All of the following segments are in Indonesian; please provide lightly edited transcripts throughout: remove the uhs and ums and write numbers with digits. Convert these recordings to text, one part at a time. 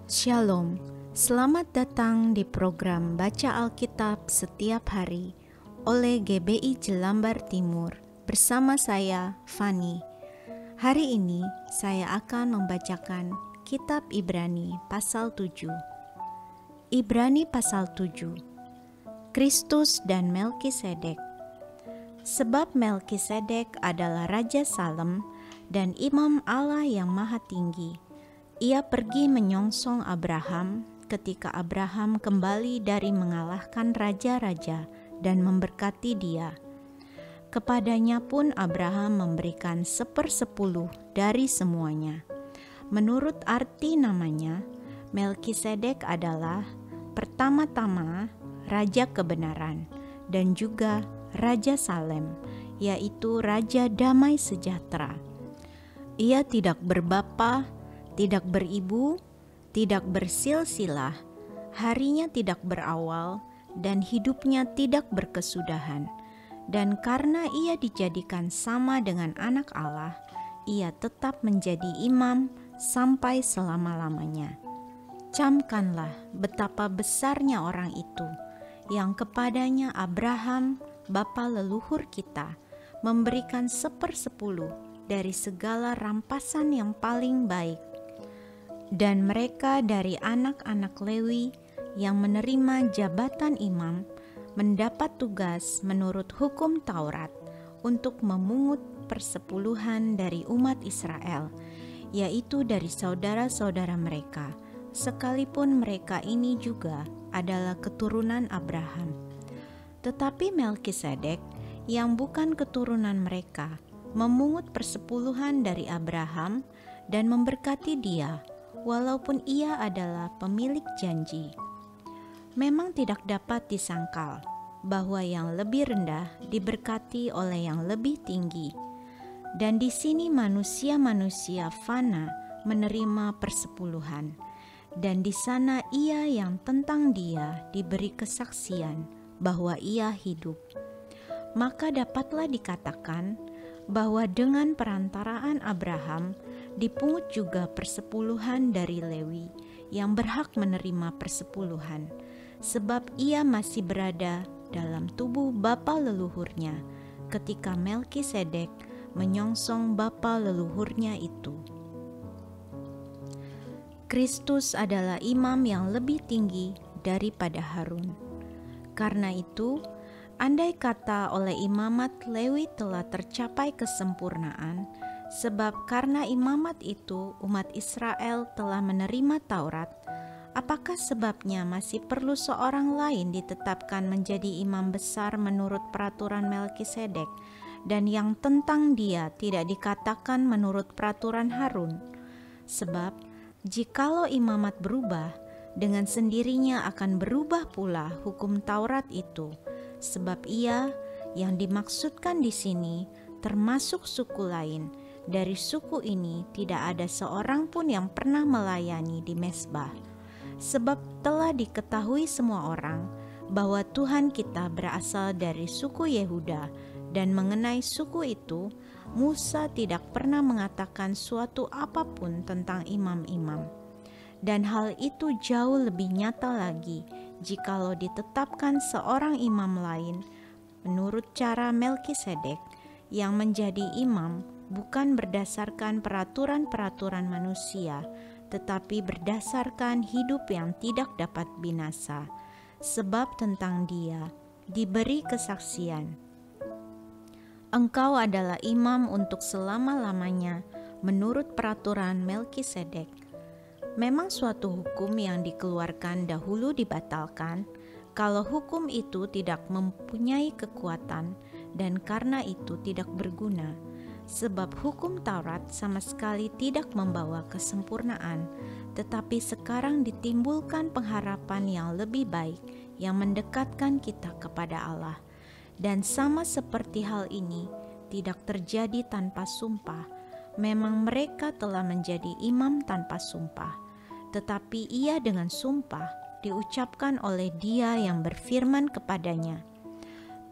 Shalom, selamat datang di program Baca Alkitab Setiap Hari oleh GBI Jelambar Timur bersama saya, Fani. Hari ini saya akan membacakan Kitab Ibrani pasal 7. Ibrani pasal 7, Kristus dan Melkisedek. Sebab Melkisedek adalah Raja Salem dan Imam Allah yang Maha Tinggi. Ia pergi menyongsong Abraham ketika Abraham kembali dari mengalahkan raja-raja dan memberkati dia. Kepadanya pun Abraham memberikan 1/10 dari semuanya. Menurut arti namanya, Melkisedek adalah pertama-tama Raja Kebenaran dan juga Raja Salem, yaitu Raja Damai Sejahtera. Ia tidak berbapa, tidak beribu, tidak bersilsilah, harinya tidak berawal, dan hidupnya tidak berkesudahan. Dan karena ia dijadikan sama dengan anak Allah, ia tetap menjadi imam sampai selama-lamanya. Camkanlah betapa besarnya orang itu, yang kepadanya Abraham, bapa leluhur kita, memberikan 1/10 dari segala rampasan yang paling baik. Dan mereka dari anak-anak Lewi yang menerima jabatan imam mendapat tugas menurut hukum Taurat untuk memungut persepuluhan dari umat Israel, yaitu dari saudara-saudara mereka, sekalipun mereka ini juga adalah keturunan Abraham. Tetapi Melkisedek yang bukan keturunan mereka memungut persepuluhan dari Abraham dan memberkati dia, walaupun ia adalah pemilik janji. Memang tidak dapat disangkal bahwa yang lebih rendah diberkati oleh yang lebih tinggi. Dan di sini manusia-manusia fana menerima persepuluhan, dan di sana ia yang tentang dia diberi kesaksian bahwa ia hidup. Maka dapatlah dikatakan bahwa dengan perantaraan Abraham dipungut juga persepuluhan dari Lewi yang berhak menerima persepuluhan, sebab ia masih berada dalam tubuh bapa leluhurnya ketika Melkisedek menyongsong bapa leluhurnya itu. Kristus adalah imam yang lebih tinggi daripada Harun. Karena itu, andai kata oleh imamat Lewi telah tercapai kesempurnaan, sebab karena imamat itu umat Israel telah menerima Taurat, apakah sebabnya masih perlu seorang lain ditetapkan menjadi imam besar menurut peraturan Melkisedek, dan yang tentang dia tidak dikatakan menurut peraturan Harun? Sebab jikalau imamat berubah, dengan sendirinya akan berubah pula hukum Taurat itu, sebab ia yang dimaksudkan di sini termasuk suku lain. Dari suku ini tidak ada seorang pun yang pernah melayani di mezbah. Sebab telah diketahui semua orang bahwa Tuhan kita berasal dari suku Yehuda, dan mengenai suku itu Musa tidak pernah mengatakan suatu apapun tentang imam-imam. Dan hal itu jauh lebih nyata lagi jikalau ditetapkan seorang imam lain menurut cara Melkisedek yang menjadi imam bukan berdasarkan peraturan-peraturan manusia, tetapi berdasarkan hidup yang tidak dapat binasa, sebab tentang dia diberi kesaksian. Engkau adalah imam untuk selama-lamanya menurut peraturan Melkisedek. Memang suatu hukum yang dikeluarkan dahulu dibatalkan, kalau hukum itu tidak mempunyai kekuatan dan karena itu tidak berguna. Sebab hukum Taurat sama sekali tidak membawa kesempurnaan, tetapi sekarang ditimbulkan pengharapan yang lebih baik yang mendekatkan kita kepada Allah. Dan sama seperti hal ini tidak terjadi tanpa sumpah. Memang mereka telah menjadi imam tanpa sumpah, tetapi ia dengan sumpah diucapkan oleh Dia yang berfirman kepadanya,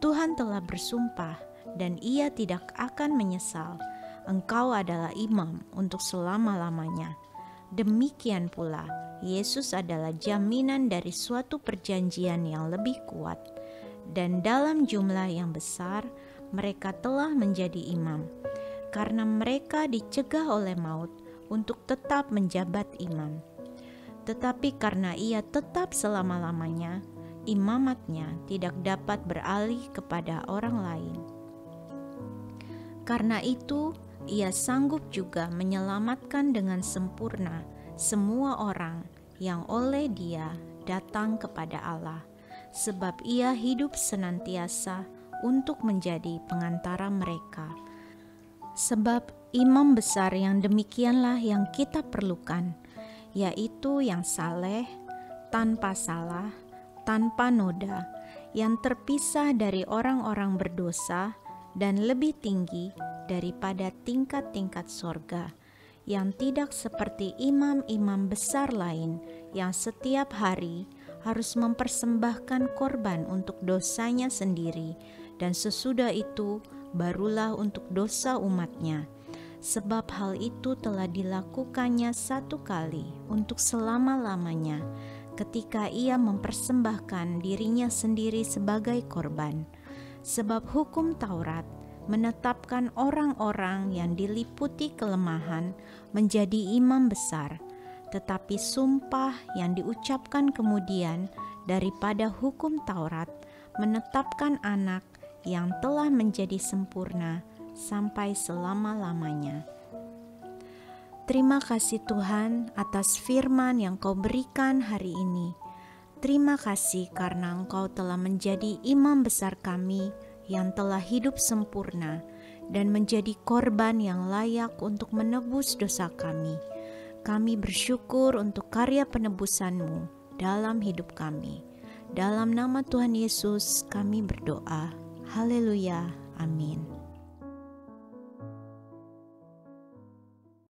Tuhan telah bersumpah dan ia tidak akan menyesal, engkau adalah imam untuk selama-lamanya. Demikian pula, Yesus adalah jaminan dari suatu perjanjian yang lebih kuat, dan dalam jumlah yang besar mereka telah menjadi imam, karena mereka dicegah oleh maut untuk tetap menjabat imam. Tetapi karena ia tetap selama-lamanya, imamatnya tidak dapat beralih kepada orang lain. Karena itu, ia sanggup juga menyelamatkan dengan sempurna semua orang yang oleh Dia datang kepada Allah, sebab Ia hidup senantiasa untuk menjadi pengantara mereka. Sebab imam besar yang demikianlah yang kita perlukan, yaitu yang saleh, tanpa salah, tanpa noda, yang terpisah dari orang-orang berdosa, dan lebih tinggi daripada tingkat-tingkat sorga, yang tidak seperti imam-imam besar lain yang setiap hari harus mempersembahkan korban untuk dosanya sendiri, dan sesudah itu barulah untuk dosa umatnya. Sebab hal itu telah dilakukannya satu kali untuk selama-lamanya, ketika ia mempersembahkan dirinya sendiri sebagai korban. Sebab hukum Taurat menetapkan orang-orang yang diliputi kelemahan menjadi imam besar, tetapi sumpah yang diucapkan kemudian daripada hukum Taurat menetapkan anak yang telah menjadi sempurna sampai selama-lamanya. Terima kasih Tuhan atas firman yang Kau berikan hari ini. Terima kasih karena Engkau telah menjadi imam besar kami yang telah hidup sempurna dan menjadi korban yang layak untuk menebus dosa kami. Kami bersyukur untuk karya penebusan-Mu dalam hidup kami. Dalam nama Tuhan Yesus kami berdoa. Haleluya. Amin.